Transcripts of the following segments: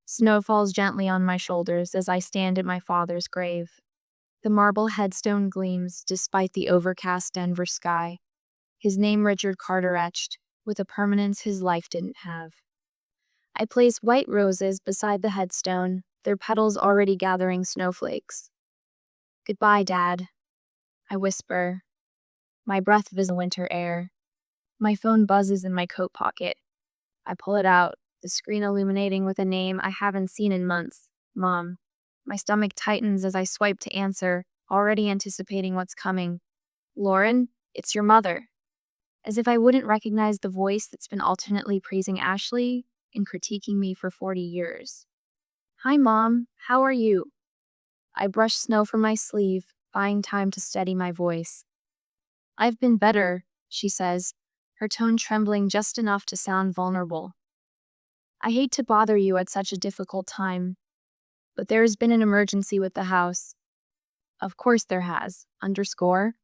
Snow falls gently on my shoulders as I stand at my father's grave. The marble headstone gleams despite the overcast Denver sky. His name Richard Carter etched, with a permanence his life didn't have. I place white roses beside the headstone, their petals already gathering snowflakes. "Goodbye, Dad," I whisper, my breath is the winter air. My phone buzzes in my coat pocket. I pull it out, the screen illuminating with a name I haven't seen in months. Mom. My stomach tightens as I swipe to answer, already anticipating what's coming. "Lauren, it's your mother." As if I wouldn't recognize the voice that's been alternately praising Ashley and critiquing me for 40 years. "Hi, Mom. How are you?" I brush snow from my sleeve, buying time to steady my voice. "I've been better," she says, her tone trembling just enough to sound vulnerable. "I hate to bother you at such a difficult time, but there has been an emergency with the house." "Of course there has. Underscore.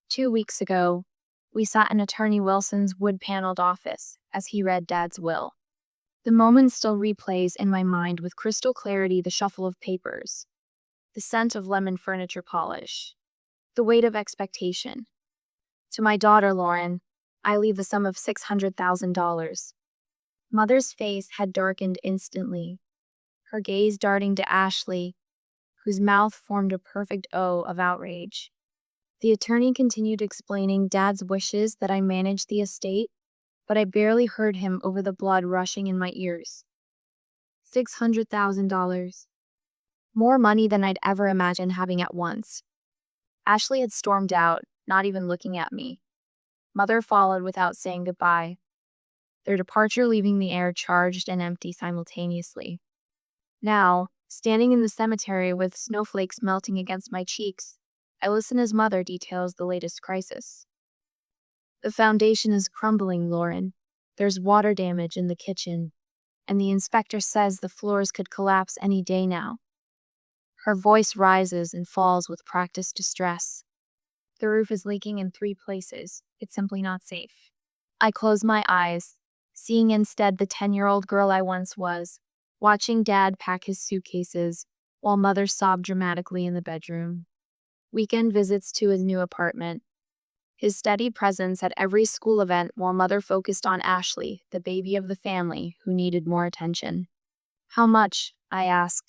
2 weeks ago, we sat in Attorney Wilson's wood-paneled office as he read Dad's will. The moment still replays in my mind with crystal clarity: the shuffle of papers, the scent of lemon furniture polish, the weight of expectation. To my daughter, Lauren, I leave the sum of $600,000. Mother's face had darkened instantly, her gaze darting to Ashley, whose mouth formed a perfect O of outrage. The attorney continued explaining Dad's wishes that I manage the estate, but I barely heard him over the blood rushing in my ears. $600,000. More money than I'd ever imagined having at once. Ashley had stormed out, not even looking at me. Mother followed without saying goodbye, their departure leaving the air charged and empty simultaneously. Now, standing in the cemetery with snowflakes melting against my cheeks, I listen as Mother details the latest crisis. "The foundation is crumbling, Lauren. There's water damage in the kitchen, and the inspector says the floors could collapse any day now." Her voice rises and falls with practiced distress. "The roof is leaking in 3 places. It's simply not safe." I close my eyes, seeing instead the 10-year-old girl I once was, watching Dad pack his suitcases, while Mother sobbed dramatically in the bedroom. Weekend visits to his new apartment. His steady presence at every school event while Mother focused on Ashley, the baby of the family, who needed more attention. "How much?" I ask,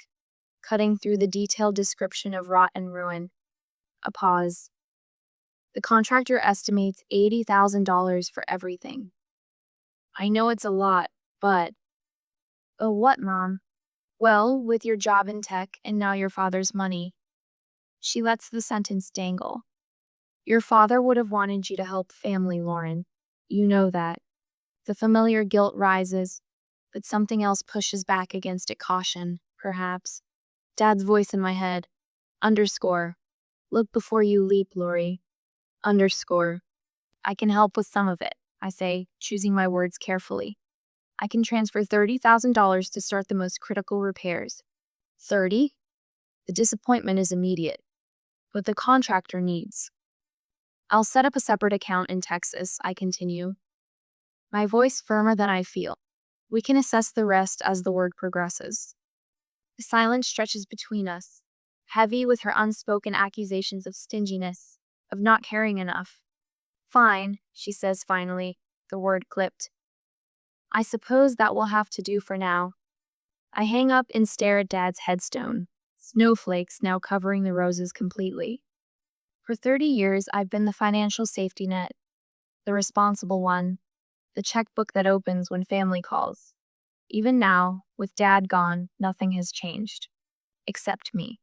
cutting through the detailed description of rot and ruin. A pause. "The contractor estimates $80,000 for everything." "I know it's a lot, but..." "Oh, what, Mom?" "Well, with your job in tech and now your father's money." She lets the sentence dangle. "Your father would have wanted you to help family, Lauren. You know that." The familiar guilt rises, but something else pushes back against it: caution, perhaps. Dad's voice in my head. Underscore. "Look before you leap, Lori." Underscore. "I can help with some of it," I say, choosing my words carefully. "I can transfer $30,000 to start the most critical repairs." 30? The disappointment is immediate. But the contractor needs. "I'll set up a separate account in Texas," I continue, my voice firmer than I feel. "We can assess the rest as the work progresses." The silence stretches between us, heavy with her unspoken accusations of stinginess, of not caring enough. "Fine," she says finally, the word clipped. "I suppose that will have to do for now." I hang up and stare at Dad's headstone, snowflakes now covering the roses completely. For 30 years, I've been the financial safety net, the responsible one, the checkbook that opens when family calls. Even now, with Dad gone, nothing has changed. Except me.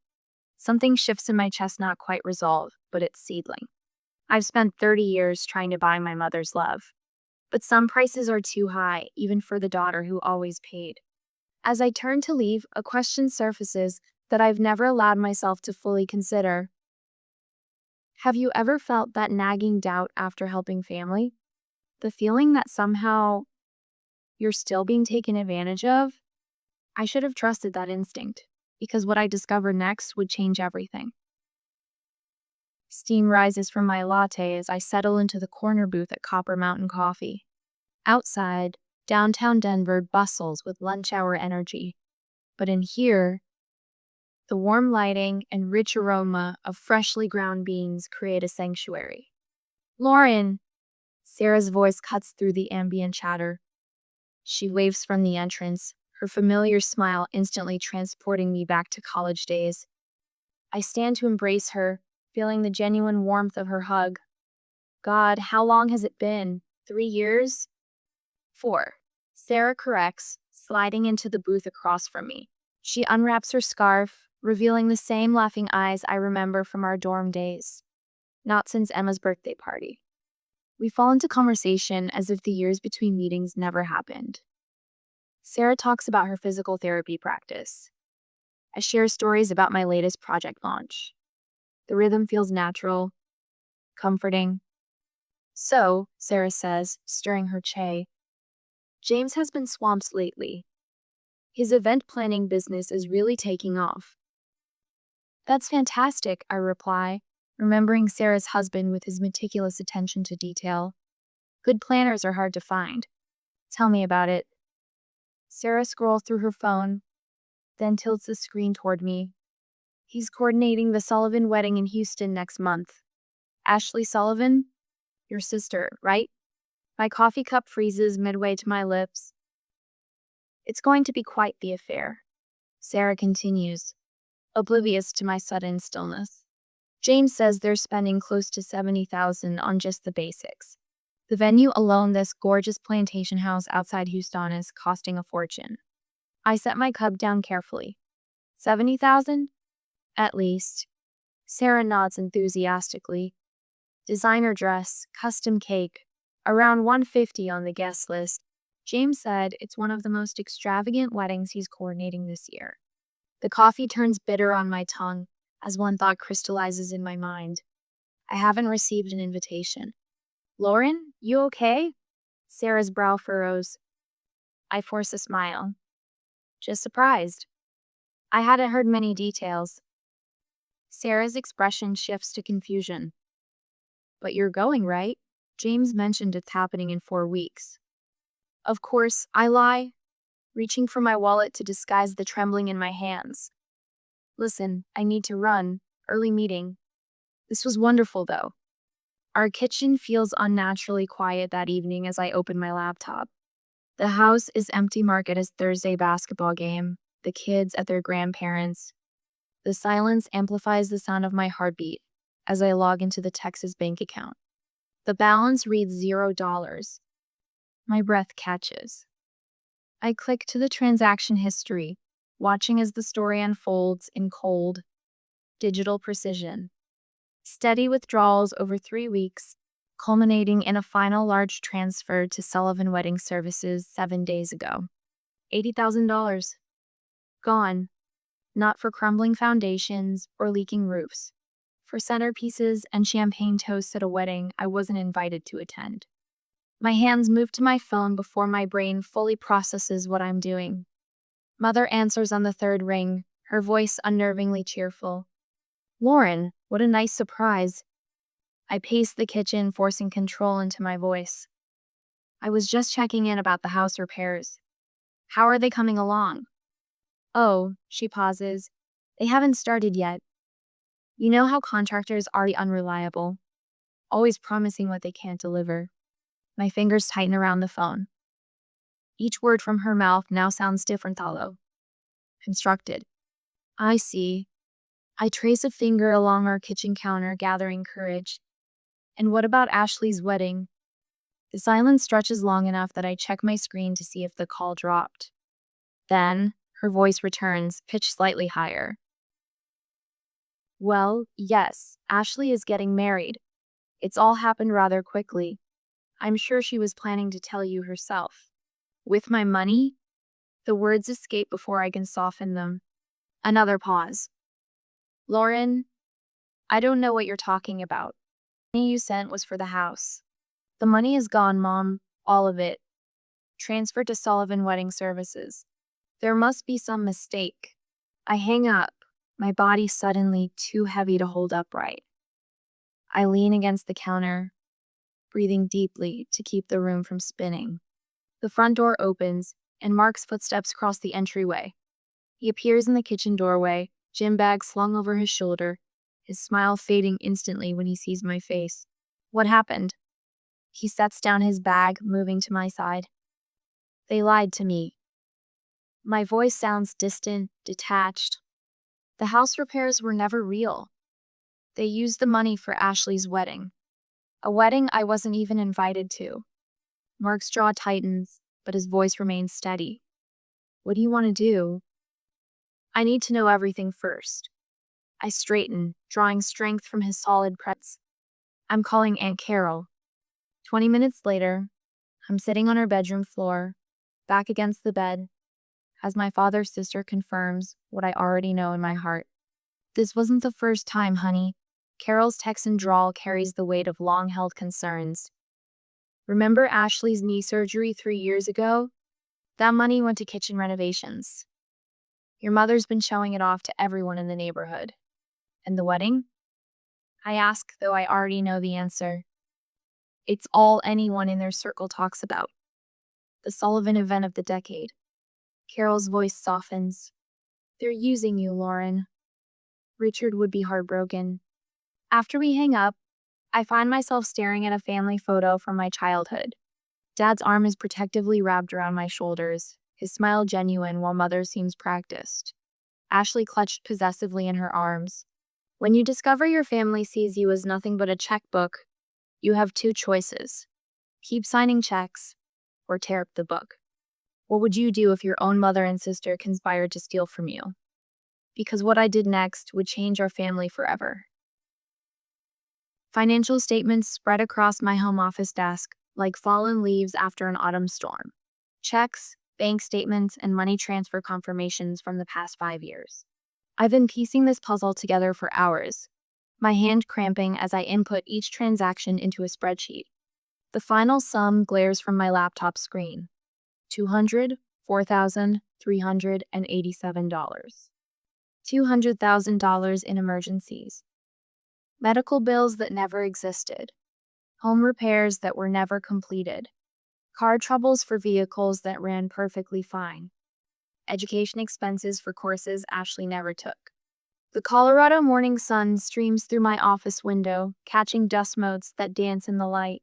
Something shifts in my chest, not quite resolved, but it's seedling. I've spent 30 years trying to buy my mother's love. But some prices are too high, even for the daughter who always paid. As I turn to leave, a question surfaces that I've never allowed myself to fully consider. Have you ever felt that nagging doubt after helping family? The feeling that somehow you're still being taken advantage of? I should have trusted that instinct, because what I discovered next would change everything. Steam rises from my latte as I settle into the corner booth at Copper Mountain Coffee. Outside, downtown Denver bustles with lunch hour energy. But in here, the warm lighting and rich aroma of freshly ground beans create a sanctuary. Lauren! Sarah's voice cuts through the ambient chatter. She waves from the entrance, her familiar smile instantly transporting me back to college days. I stand to embrace her, feeling the genuine warmth of her hug. God, how long has it been? 3 years? 4. Sarah corrects, sliding into the booth across from me. She unwraps her scarf, revealing the same laughing eyes I remember from our dorm days. Not since Emma's birthday party. We fall into conversation as if the years between meetings never happened. Sarah talks about her physical therapy practice. I share stories about my latest project launch. The rhythm feels natural, comforting. So, Sarah says, stirring her chai, James has been swamped lately. His event planning business is really taking off. That's fantastic, I reply, remembering Sarah's husband with his meticulous attention to detail. Good planners are hard to find. Tell me about it. Sarah scrolls through her phone, then tilts the screen toward me. He's coordinating the Sullivan wedding in Houston next month. Ashley Sullivan? Your sister, right? My coffee cup freezes midway to my lips. It's going to be quite the affair. Sarah continues, oblivious to my sudden stillness. James says they're spending close to $70,000 on just the basics. The venue alone, this gorgeous plantation house outside Houston, is costing a fortune. I set my cup down carefully. 70,000? At least. Sarah nods enthusiastically. Designer dress, custom cake, around $150 on the guest list. James said it's one of the most extravagant weddings he's coordinating this year. The coffee turns bitter on my tongue as one thought crystallizes in my mind. I haven't received an invitation. Lauren, you okay? Sarah's brow furrows. I force a smile. Just surprised. I hadn't heard many details. Sarah's expression shifts to confusion. But you're going, right? James mentioned it's happening in 4 weeks. Of course, I lie, reaching for my wallet to disguise the trembling in my hands. Listen, I need to run. Early meeting. This was wonderful, though. Our kitchen feels unnaturally quiet that evening as I open my laptop. The house is empty market as Thursday basketball game, the kids at their grandparents'. The silence amplifies the sound of my heartbeat as I log into the Texas bank account. The balance reads $0. My breath catches. I click to the transaction history, watching as the story unfolds in cold, digital precision. Steady withdrawals over 3 weeks, culminating in a final large transfer to Sullivan Wedding Services 7 days ago. $80,000. Gone. Not for crumbling foundations or leaking roofs. For centerpieces and champagne toasts at a wedding I wasn't invited to attend. My hands move to my phone before my brain fully processes what I'm doing. Mother answers on the 3rd ring, her voice unnervingly cheerful. Lauren, what a nice surprise. I pace the kitchen, forcing control into my voice. I was just checking in about the house repairs. How are they coming along? Oh, she pauses. They haven't started yet. You know how contractors are unreliable, always promising what they can't deliver. My fingers tighten around the phone. Each word from her mouth now sounds different, although constructed. I see. I trace a finger along our kitchen counter, gathering courage. And what about Ashley's wedding? The silence stretches long enough that I check my screen to see if the call dropped. Then, her voice returns, pitched slightly higher. Well, yes, Ashley is getting married. It's all happened rather quickly. I'm sure she was planning to tell you herself. With my money? The words escape before I can soften them. Another pause. Lauren, I don't know what you're talking about. The money you sent was for the house. The money is gone, Mom. All of it. Transferred to Sullivan Wedding Services. There must be some mistake. I hang up, my body suddenly too heavy to hold upright. I lean against the counter, breathing deeply to keep the room from spinning. The front door opens, and Mark's footsteps cross the entryway. He appears in the kitchen doorway, gym bag slung over his shoulder, his smile fading instantly when he sees my face. What happened? He sets down his bag, moving to my side. They lied to me. My voice sounds distant, detached. The house repairs were never real. They used the money for Ashley's wedding. A wedding I wasn't even invited to. Mark's jaw tightens, but his voice remains steady. What do you want to do? I need to know everything first. I straighten, drawing strength from his solid presence. I'm calling Aunt Carol. 20 minutes later, I'm sitting on her bedroom floor, back against the bed, as my father's sister confirms what I already know in my heart. This wasn't the first time, honey. Carol's Texan drawl carries the weight of long-held concerns. Remember Ashley's knee surgery 3 years ago? That money went to kitchen renovations. Your mother's been showing it off to everyone in the neighborhood. And the wedding? I ask, though I already know the answer. It's all anyone in their circle talks about. The Sullivan event of the decade. Carol's voice softens. They're using you, Lauren. Richard would be heartbroken. After we hang up, I find myself staring at a family photo from my childhood. Dad's arm is protectively wrapped around my shoulders, his smile genuine while Mother seems practiced. Ashley clutched possessively in her arms. When you discover your family sees you as nothing but a checkbook, you have 2 choices. Keep signing checks, or tear up the book. What would you do if your own mother and sister conspired to steal from you? Because what I did next would change our family forever. Financial statements spread across my home office desk like fallen leaves after an autumn storm. Checks, bank statements, and money transfer confirmations from the past 5 years. I've been piecing this puzzle together for hours, my hand cramping as I input each transaction into a spreadsheet. The final sum glares from my laptop screen. $204,387. $200,000 in emergencies. Medical bills that never existed. Home repairs that were never completed. Car troubles for vehicles that ran perfectly fine. Education expenses for courses Ashley never took. The Colorado morning sun streams through my office window, catching dust motes that dance in the light.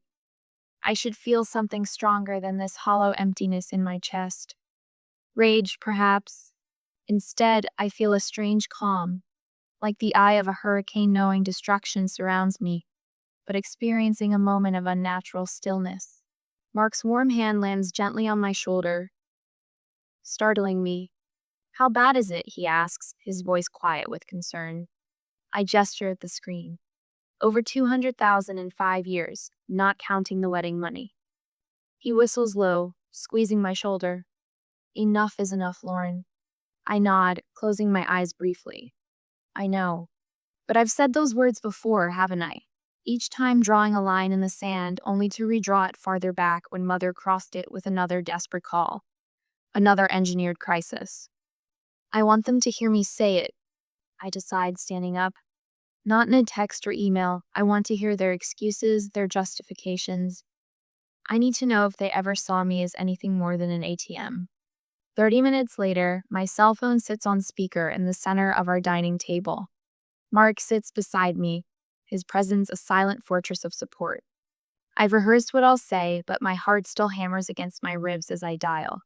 I should feel something stronger than this hollow emptiness in my chest. Rage, perhaps. Instead, I feel a strange calm, like the eye of a hurricane knowing destruction surrounds me, but experiencing a moment of unnatural stillness. Mark's warm hand lands gently on my shoulder, startling me. How bad is it? He asks, his voice quiet with concern. I gesture at the screen. Over $200,000 in 5 years, not counting the wedding money. He whistles low, squeezing my shoulder. Enough is enough, Lauren. I nod, closing my eyes briefly. I know. But I've said those words before, haven't I? Each time drawing a line in the sand, only to redraw it farther back when Mother crossed it with another desperate call. Another engineered crisis. I want them to hear me say it, I decide, standing up. Not in a text or email. I want to hear their excuses, their justifications. I need to know if they ever saw me as anything more than an ATM. 30 minutes later, my cell phone sits on speaker in the center of our dining table. Mark sits beside me, his presence a silent fortress of support. I've rehearsed what I'll say, but my heart still hammers against my ribs as I dial.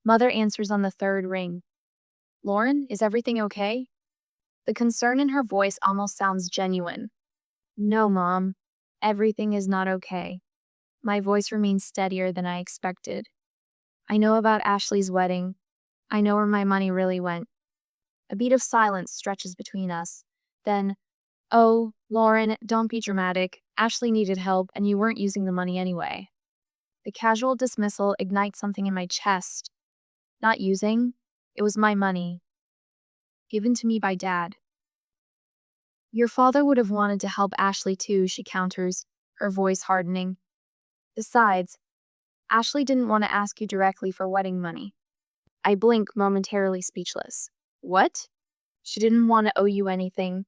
Mother answers on the 3rd ring. Lauren, is everything okay? The concern in her voice almost sounds genuine. No, Mom. Everything is not okay. My voice remains steadier than I expected. I know about Ashley's wedding. I know where my money really went. A beat of silence stretches between us. Then, oh, Lauren, don't be dramatic. Ashley needed help, and you weren't using the money anyway. The casual dismissal ignites something in my chest. Not using. It was my money. Given to me by Dad. Your father would have wanted to help Ashley too, she counters, her voice hardening. Besides, Ashley didn't want to ask you directly for wedding money. I blink, momentarily speechless. What? She didn't want to owe you anything.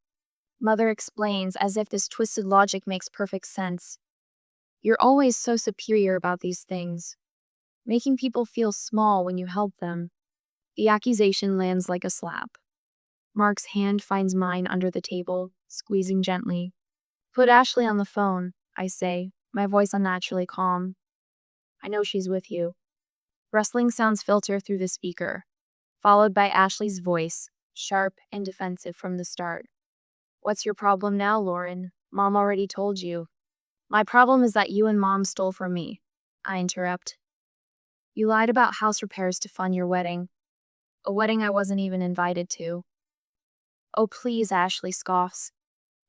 Mother explains as if this twisted logic makes perfect sense. You're always so superior about these things, making people feel small when you help them. The accusation lands like a slap. Mark's hand finds mine under the table, squeezing gently. Put Ashley on the phone, I say, my voice unnaturally calm. I know she's with you. Rustling sounds filter through the speaker, followed by Ashley's voice, sharp and defensive from the start. What's your problem now, Lauren? Mom already told you. My problem is that you and Mom stole from me, I interrupt. You lied about house repairs to fund your wedding. A wedding I wasn't even invited to. Oh, please, Ashley scoffs.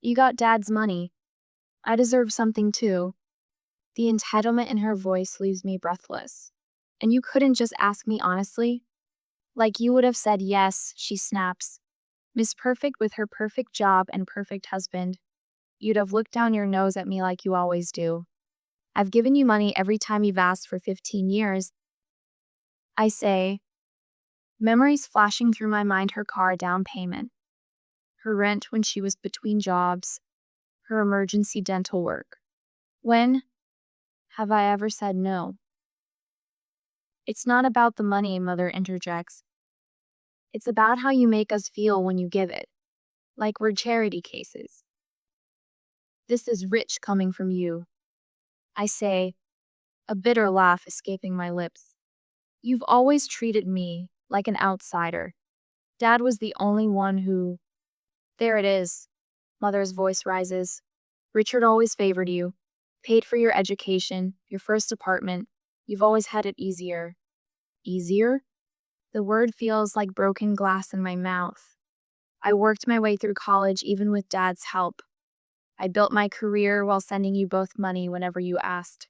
You got Dad's money. I deserve something too. The entitlement in her voice leaves me breathless. And you couldn't just ask me honestly? Like you would have said yes, she snaps. Miss Perfect with her perfect job and perfect husband. You'd have looked down your nose at me like you always do. I've given you money every time you've asked for 15 years. I say, memories flashing through my mind, her car down payment, her rent when she was between jobs, her emergency dental work. When have I ever said no? It's not about the money, Mother interjects. It's about how you make us feel when you give it, like we're charity cases. This is rich coming from you, I say, a bitter laugh escaping my lips. You've always treated me like an outsider. Dad was the only one who... There it is. Mother's voice rises. Richard always favored you. Paid for your education, your first apartment. You've always had it easier. Easier? The word feels like broken glass in my mouth. I worked my way through college even with Dad's help. I built my career while sending you both money whenever you asked.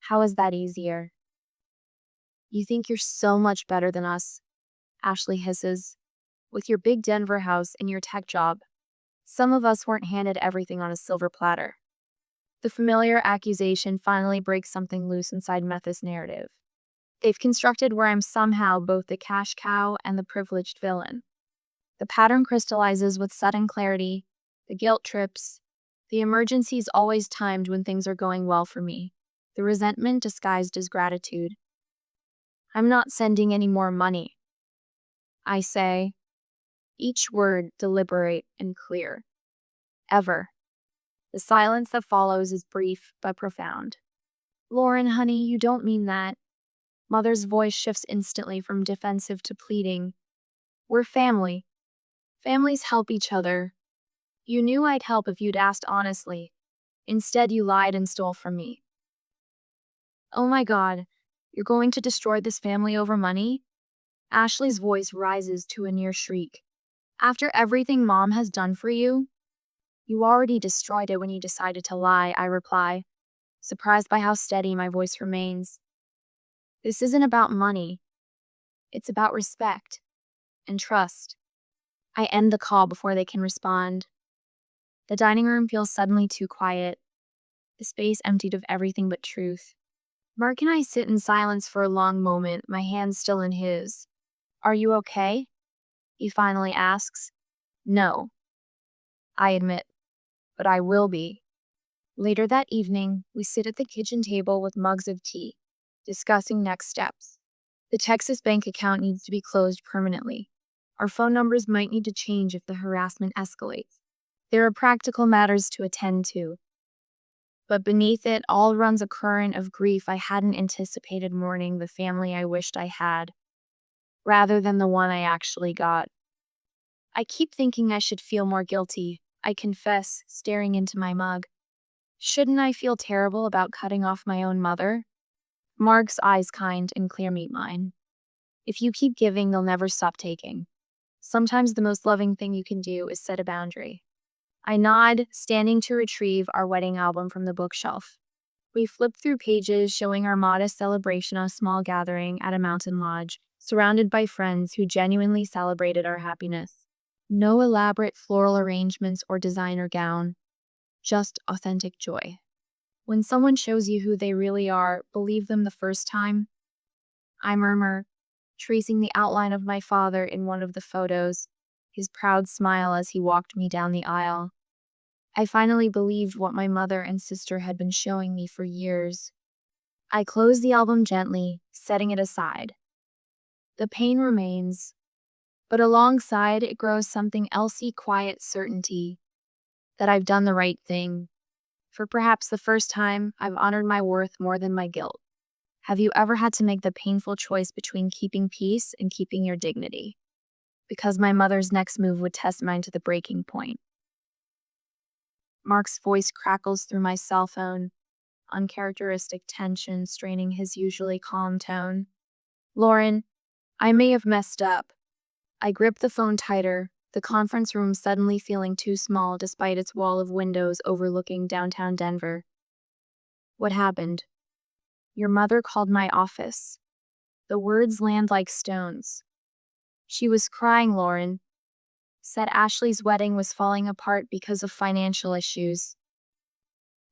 How is that easier? You think you're so much better than us, Ashley hisses. With your big Denver house and your tech job. Some of us weren't handed everything on a silver platter. The familiar accusation finally breaks something loose inside Meth's narrative. They've constructed where I'm somehow both the cash cow and the privileged villain. The pattern crystallizes with sudden clarity, the guilt trips, the emergencies always timed when things are going well for me, the resentment disguised as gratitude. I'm not sending any more money, I say, each word deliberate and clear. Ever. The silence that follows is brief but profound. Lauren, honey, you don't mean that. Mother's voice shifts instantly from defensive to pleading. We're family. Families help each other. You knew I'd help if you'd asked honestly. Instead, you lied and stole from me. Oh my God, you're going to destroy this family over money? Ashley's voice rises to a near shriek. After everything Mom has done for you? You already destroyed it when you decided to lie, I reply, surprised by how steady my voice remains. This isn't about money. It's about respect and trust. I end the call before they can respond. The dining room feels suddenly too quiet, the space emptied of everything but truth. Mark and I sit in silence for a long moment, my hand still in his. Are you okay? He finally asks. No, I admit, but I will be. Later that evening, we sit at the kitchen table with mugs of tea, discussing next steps. The Texas bank account needs to be closed permanently. Our phone numbers might need to change if the harassment escalates. There are practical matters to attend to. But beneath it all runs a current of grief I hadn't anticipated mourning the family I wished I had, rather than the one I actually got. I keep thinking I should feel more guilty, I confess, staring into my mug. Shouldn't I feel terrible about cutting off my own mother? Mark's eyes kind and clear meet mine. If you keep giving, they'll never stop taking. Sometimes the most loving thing you can do is set a boundary. I nod, standing to retrieve our wedding album from the bookshelf. We flip through pages showing our modest celebration of a small gathering at a mountain lodge, surrounded by friends who genuinely celebrated our happiness. No elaborate floral arrangements or designer gown, just authentic joy. When someone shows you who they really are, believe them the first time. I murmur, tracing the outline of my father in one of the photos, his proud smile as he walked me down the aisle. I finally believed what my mother and sister had been showing me for years. I closed the album gently, setting it aside. The pain remains, but alongside it grows something elsey quiet certainty that I've done the right thing. For perhaps the first time, I've honored my worth more than my guilt. Have you ever had to make the painful choice between keeping peace and keeping your dignity? Because my mother's next move would test mine to the breaking point. Mark's voice crackles through my cell phone, uncharacteristic tension straining his usually calm tone. Lauren, I may have messed up. I grip the phone tighter, the conference room suddenly feeling too small despite its wall of windows overlooking downtown Denver. What happened? Your mother called my office. The words land like stones. She was crying, Lauren. Said Ashley's wedding was falling apart because of financial issues.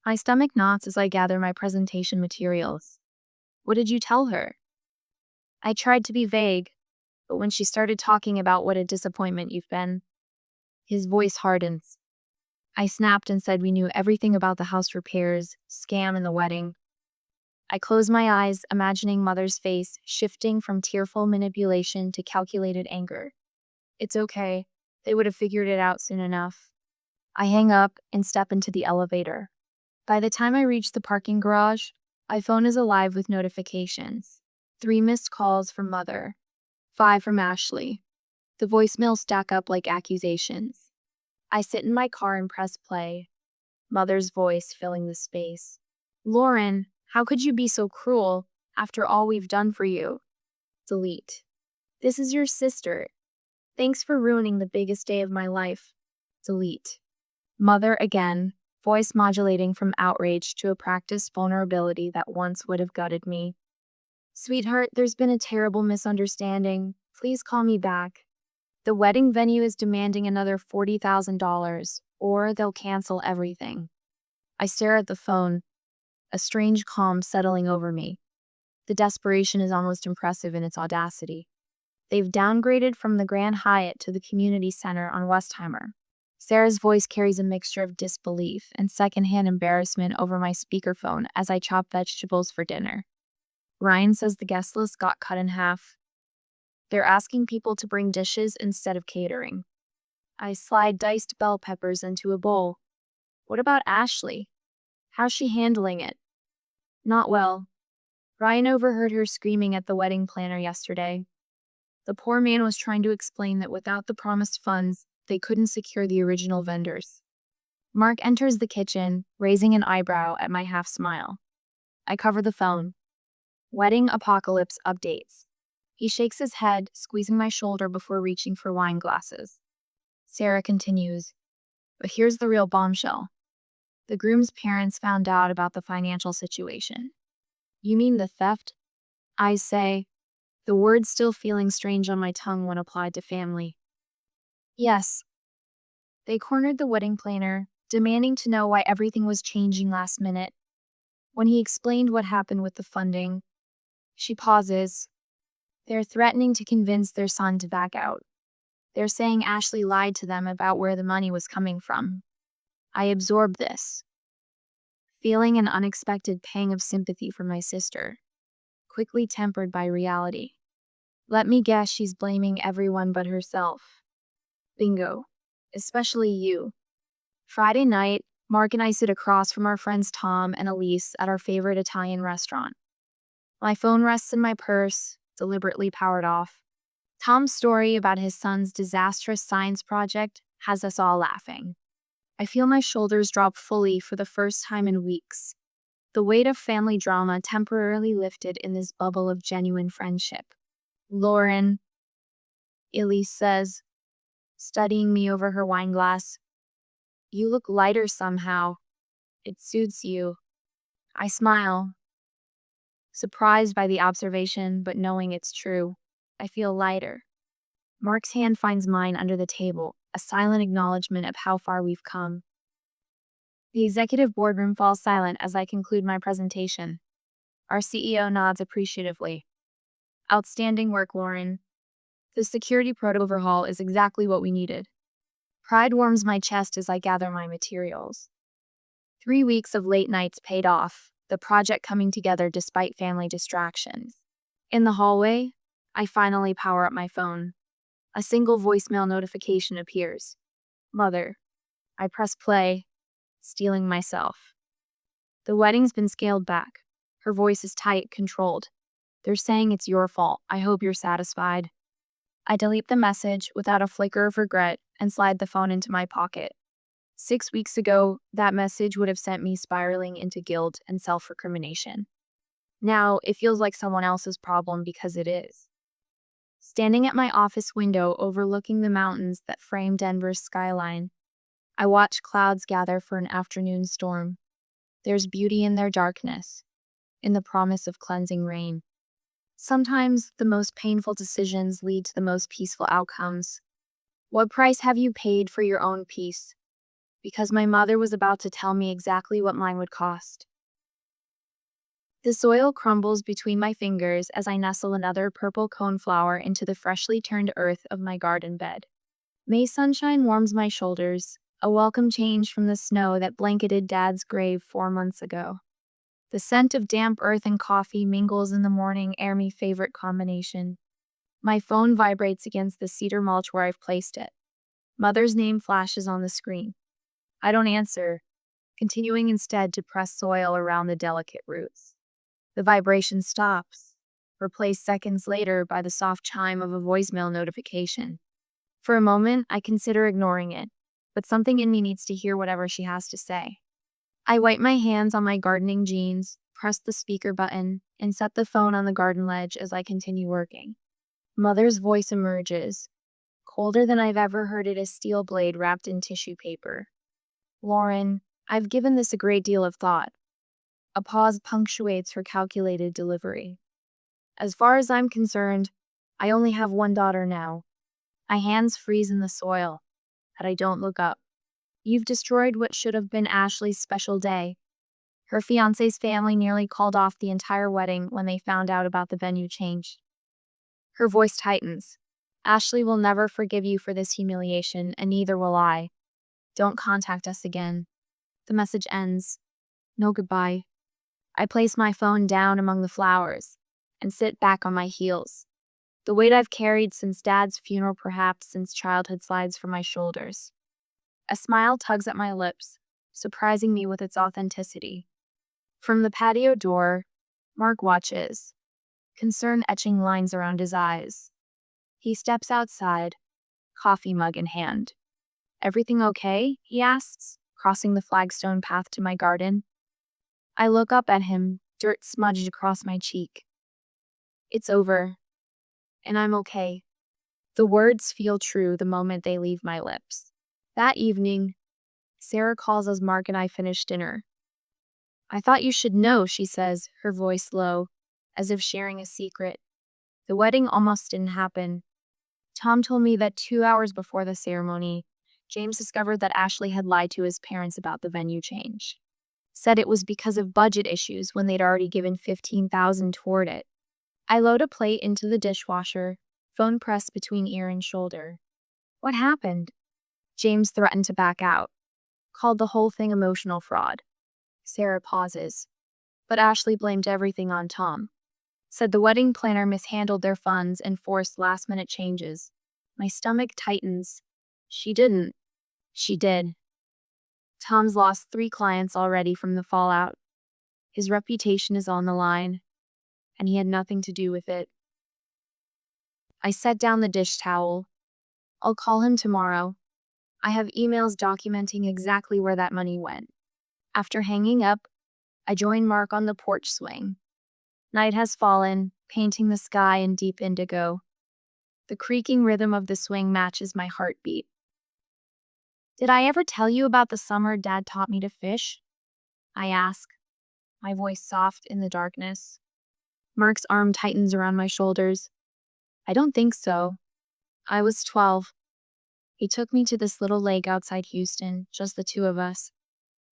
My stomach knots as I gather my presentation materials. What did you tell her? I tried to be vague, but when she started talking about what a disappointment you've been, his voice hardens. I snapped and said we knew everything about the house repairs, scam, and the wedding. I closed my eyes, imagining Mother's face shifting from tearful manipulation to calculated anger. It's okay. They would have figured it out soon enough. I hang up and step into the elevator. By the time I reach the parking garage, my phone is alive with notifications. 3 missed calls from Mother, 5 from Ashley. The voicemails stack up like accusations. I sit in my car and press play, Mother's voice filling the space. Lauren, how could you be so cruel after all we've done for you? Delete. This is your sister. Thanks for ruining the biggest day of my life. Delete. Mother again, voice modulating from outrage to a practiced vulnerability that once would have gutted me. Sweetheart, there's been a terrible misunderstanding. Please call me back. The wedding venue is demanding another $40,000, or they'll cancel everything. I stare at the phone, a strange calm settling over me. The desperation is almost impressive in its audacity. They've downgraded from the Grand Hyatt to the community center on Westheimer. Sarah's voice carries a mixture of disbelief and secondhand embarrassment over my speakerphone as I chop vegetables for dinner. Ryan says the guest list got cut in half. They're asking people to bring dishes instead of catering. I slide diced bell peppers into a bowl. What about Ashley? How's she handling it? Not well. Ryan overheard her screaming at the wedding planner yesterday. The poor man was trying to explain that without the promised funds, they couldn't secure the original vendors. Mark enters the kitchen, raising an eyebrow at my half smile. I cover the phone. Wedding apocalypse updates. He shakes his head, squeezing my shoulder before reaching for wine glasses. Sarah continues, but here's the real bombshell. The groom's parents found out about the financial situation. You mean the theft? I say, the word still feeling strange on my tongue when applied to family. Yes. They cornered the wedding planner, demanding to know why everything was changing last minute. When he explained what happened with the funding, she pauses. They're threatening to convince their son to back out. They're saying Ashley lied to them about where the money was coming from. I absorb this, feeling an unexpected pang of sympathy for my sister, quickly tempered by reality. Let me guess she's blaming everyone but herself. Bingo. Especially you. Friday night, Mark and I sit across from our friends Tom and Elise at our favorite Italian restaurant. My phone rests in my purse, deliberately powered off. Tom's story about his son's disastrous science project has us all laughing. I feel my shoulders drop fully for the first time in weeks. The weight of family drama temporarily lifted in this bubble of genuine friendship. Lauren, Elise says, studying me over her wine glass. You look lighter somehow. It suits you. I smile, surprised by the observation, but knowing it's true. I feel lighter. Mark's hand finds mine under the table, a silent acknowledgement of how far we've come. The executive boardroom falls silent as I conclude my presentation. Our CEO nods appreciatively. Outstanding work, Lauren. The security protocol overhaul is exactly what we needed. Pride warms my chest as I gather my materials. 3 weeks of late nights paid off, the project coming together despite family distractions. In the hallway, I finally power up my phone. A single voicemail notification appears. Mother. I press play, steeling myself. The wedding's been scaled back. Her voice is tight, controlled. They're saying it's your fault. I hope you're satisfied. I delete the message without a flicker of regret and slide the phone into my pocket. 6 weeks ago, that message would have sent me spiraling into guilt and self-recrimination. Now, it feels like someone else's problem because it is. Standing at my office window overlooking the mountains that frame Denver's skyline, I watch clouds gather for an afternoon storm. There's beauty in their darkness, in the promise of cleansing rain. Sometimes the most painful decisions lead to the most peaceful outcomes. What price have you paid for your own peace? Because my mother was about to tell me exactly what mine would cost. The soil crumbles between my fingers as I nestle another purple coneflower into the freshly turned earth of my garden bed. May sunshine warms my shoulders, a welcome change from the snow that blanketed Dad's grave 4 months ago. The scent of damp earth and coffee mingles in the morning air, my favorite combination. My phone vibrates against the cedar mulch where I've placed it. Mother's name flashes on the screen. I don't answer, continuing instead to press soil around the delicate roots. The vibration stops, replaced seconds later by the soft chime of a voicemail notification. For a moment, I consider ignoring it, but something in me needs to hear whatever she has to say. I wipe my hands on my gardening jeans, press the speaker button, and set the phone on the garden ledge as I continue working. Mother's voice emerges, colder than I've ever heard it, a steel blade wrapped in tissue paper. Lauren, I've given this a great deal of thought. A pause punctuates her calculated delivery. As far as I'm concerned, I only have one daughter now. My hands freeze in the soil, but I don't look up. You've destroyed what should have been Ashley's special day. Her fiancé's family nearly called off the entire wedding when they found out about the venue change. Her voice tightens. Ashley will never forgive you for this humiliation, and neither will I. Don't contact us again. The message ends. No goodbye. I place my phone down among the flowers and sit back on my heels. The weight I've carried since Dad's funeral, perhaps since childhood, slides from my shoulders. A smile tugs at my lips, surprising me with its authenticity. From the patio door, Mark watches, concern etching lines around his eyes. He steps outside, coffee mug in hand. Everything okay? He asks, crossing the flagstone path to my garden. I look up at him, dirt smudged across my cheek. It's over, and I'm okay. The words feel true the moment they leave my lips. That evening, Sarah calls as Mark and I finish dinner. I thought you should know, she says, her voice low, as if sharing a secret. The wedding almost didn't happen. Tom told me that 2 hours before the ceremony, James discovered that Ashley had lied to his parents about the venue change. Said it was because of budget issues when they'd already given $15,000 toward it. I load a plate into the dishwasher, phone pressed between ear and shoulder. What happened? James threatened to back out. Called the whole thing emotional fraud. Sarah pauses. But Ashley blamed everything on Tom. Said the wedding planner mishandled their funds and forced last-minute changes. My stomach tightens. She didn't. She did. Tom's lost 3 clients already from the fallout. His reputation is on the line, and he had nothing to do with it. I set down the dish towel. I'll call him tomorrow. I have emails documenting exactly where that money went. After hanging up, I join Mark on the porch swing. Night has fallen, painting the sky in deep indigo. The creaking rhythm of the swing matches my heartbeat. Did I ever tell you about the summer Dad taught me to fish? I ask, my voice soft in the darkness. Mark's arm tightens around my shoulders. I don't think so. I was 12. He took me to this little lake outside Houston, just the 2 of us.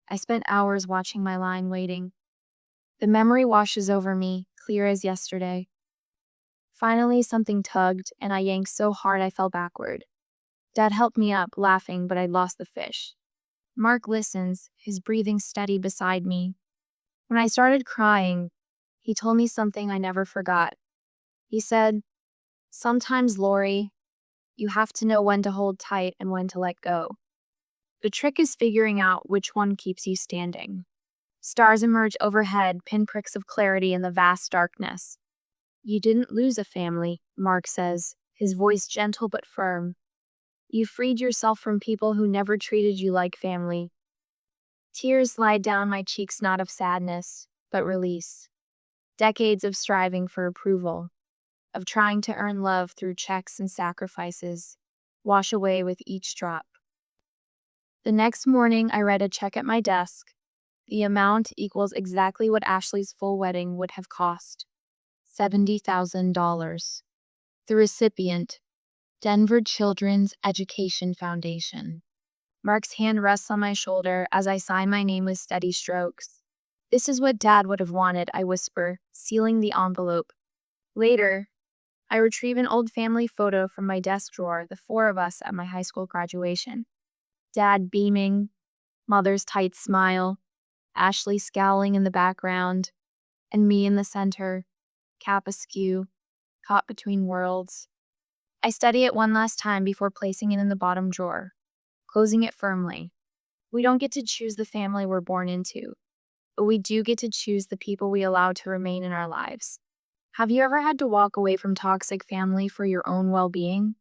I spent hours watching my line, waiting. The memory washes over me, clear as yesterday. Finally, something tugged, and I yanked so hard I fell backward. Dad helped me up, laughing, but I'd lost the fish. Mark listens, his breathing steady beside me. When I started crying, he told me something I never forgot. He said, Sometimes, Lori, you have to know when to hold tight and when to let go. The trick is figuring out which one keeps you standing. Stars emerge overhead, pinpricks of clarity in the vast darkness. You didn't lose a family, Mark says, his voice gentle but firm. You freed yourself from people who never treated you like family. Tears slide down my cheeks, not of sadness, but release. Decades of striving for approval, of trying to earn love through checks and sacrifices, wash away with each drop. The next morning, I read a check at my desk. The amount equals exactly what Ashley's full wedding would have cost. $70,000. The recipient, Denver Children's Education Foundation. Mark's hand rests on my shoulder as I sign my name with steady strokes. This is what Dad would have wanted, I whisper, sealing the envelope. Later, I retrieve an old family photo from my desk drawer, the four of us at my high school graduation. Dad beaming, Mother's tight smile, Ashley scowling in the background, and me in the center, cap askew, caught between worlds. I study it one last time before placing it in the bottom drawer, closing it firmly. We don't get to choose the family we're born into, but we do get to choose the people we allow to remain in our lives. Have you ever had to walk away from toxic family for your own well-being?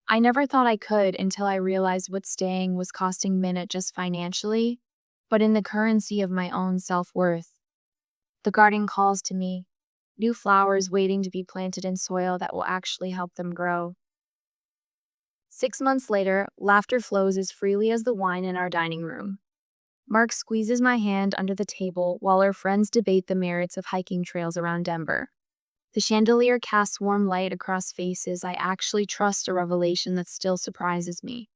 I never thought I could until I realized what staying was costing me not just financially, but in the currency of my own self-worth. The garden calls to me, new flowers waiting to be planted in soil that will actually help them grow. 6 months later, laughter flows as freely as the wine in our dining room. Mark squeezes my hand under the table while our friends debate the merits of hiking trails around Denver. The chandelier casts warm light across faces I actually trust, a revelation that still surprises me.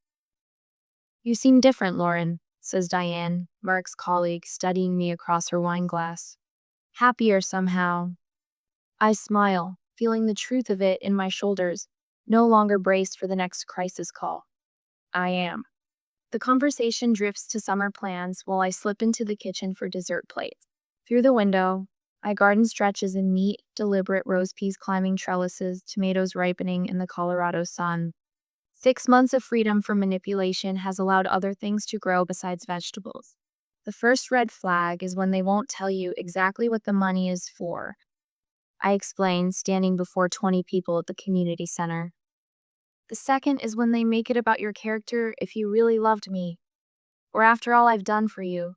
You seem different, Lauren, says Diane, Mark's colleague, studying me across her wine glass. Happier somehow. I smile, feeling the truth of it in my shoulders, no longer braced for the next crisis call. I am. The conversation drifts to summer plans while I slip into the kitchen for dessert plates. Through the window, my garden stretches in neat, deliberate rose peas climbing trellises, tomatoes ripening in the Colorado sun. 6 months of freedom from manipulation has allowed other things to grow besides vegetables. The first red flag is when they won't tell you exactly what the money is for, I explain, standing before 20 people at the community center. The second is when they make it about your character if you really loved me, or after all I've done for you.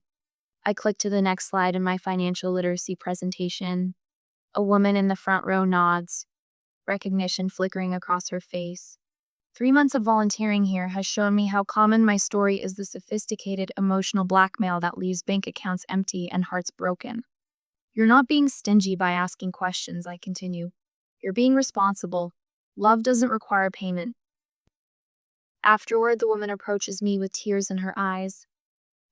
I click to the next slide in my financial literacy presentation. A woman in the front row nods, recognition flickering across her face. 3 months of volunteering here has shown me how common my story is, the sophisticated emotional blackmail that leaves bank accounts empty and hearts broken. You're not being stingy by asking questions, I continue. You're being responsible. Love doesn't require payment. Afterward, the woman approaches me with tears in her eyes.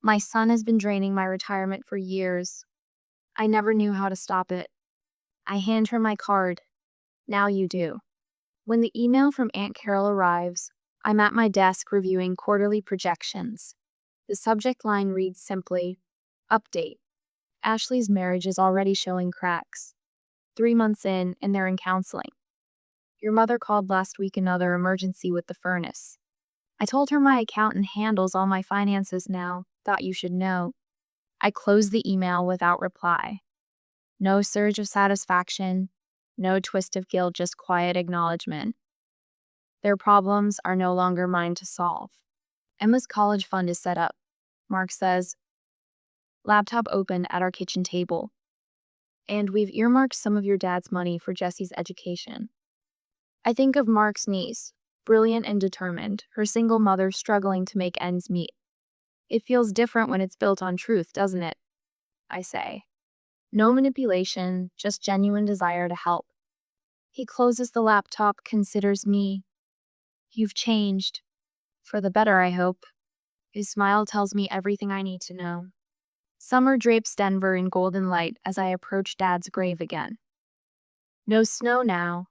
My son has been draining my retirement for years. I never knew how to stop it. I hand her my card. Now you do. When the email from Aunt Carol arrives, I'm at my desk reviewing quarterly projections. The subject line reads simply, Update. Ashley's marriage is already showing cracks. 3 months in, and they're in counseling. Your mother called last week, another emergency with the furnace. I told her my accountant handles all my finances now. Thought you should know. I closed the email without reply. No surge of satisfaction, no twist of guilt, just quiet acknowledgement. Their problems are no longer mine to solve. Emma's college fund is set up, Mark says. Laptop open at our kitchen table. And we've earmarked some of your dad's money for Jessie's education. I think of Mark's niece, brilliant and determined, her single mother struggling to make ends meet. It feels different when it's built on truth, doesn't it? I say. No manipulation, just genuine desire to help. He closes the laptop, considers me. You've changed. For the better, I hope. His smile tells me everything I need to know. Summer drapes Denver in golden light as I approach Dad's grave again. No snow now,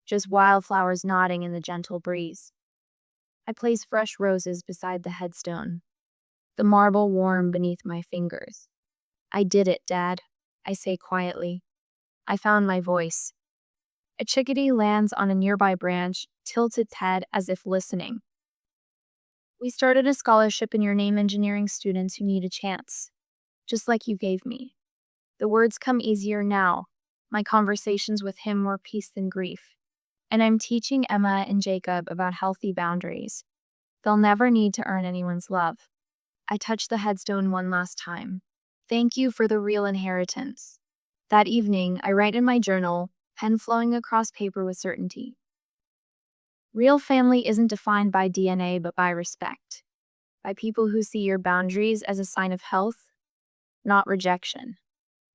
just wildflowers nodding in the gentle breeze. I place fresh roses beside the headstone, the marble warm beneath my fingers. I did it, Dad, I say quietly. I found my voice. A chickadee lands on a nearby branch, tilts its head as if listening. We started a scholarship in your name engineering students who need a chance, just like you gave me. The words come easier now. My conversations with him more peace than grief. And I'm teaching Emma and Jacob about healthy boundaries. They'll never need to earn anyone's love. I touch the headstone one last time. Thank you for the real inheritance. That evening, I write in my journal, pen flowing across paper with certainty. Real family isn't defined by DNA but by respect. By people who see your boundaries as a sign of health, not rejection.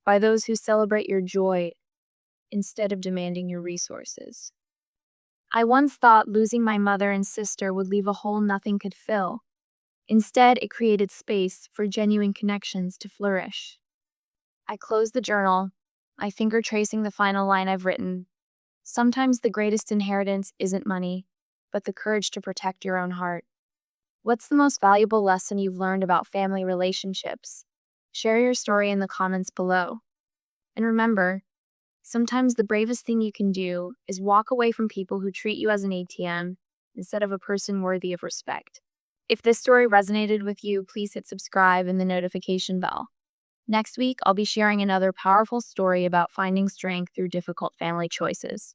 By those who celebrate your joy instead of demanding your resources. I once thought losing my mother and sister would leave a hole nothing could fill. Instead, it created space for genuine connections to flourish. I close the journal, my finger tracing the final line I've written. Sometimes the greatest inheritance isn't money, but the courage to protect your own heart. What's the most valuable lesson you've learned about family relationships? Share your story in the comments below. And remember, sometimes the bravest thing you can do is walk away from people who treat you as an ATM instead of a person worthy of respect. If this story resonated with you, please hit subscribe and the notification bell. Next week, I'll be sharing another powerful story about finding strength through difficult family choices.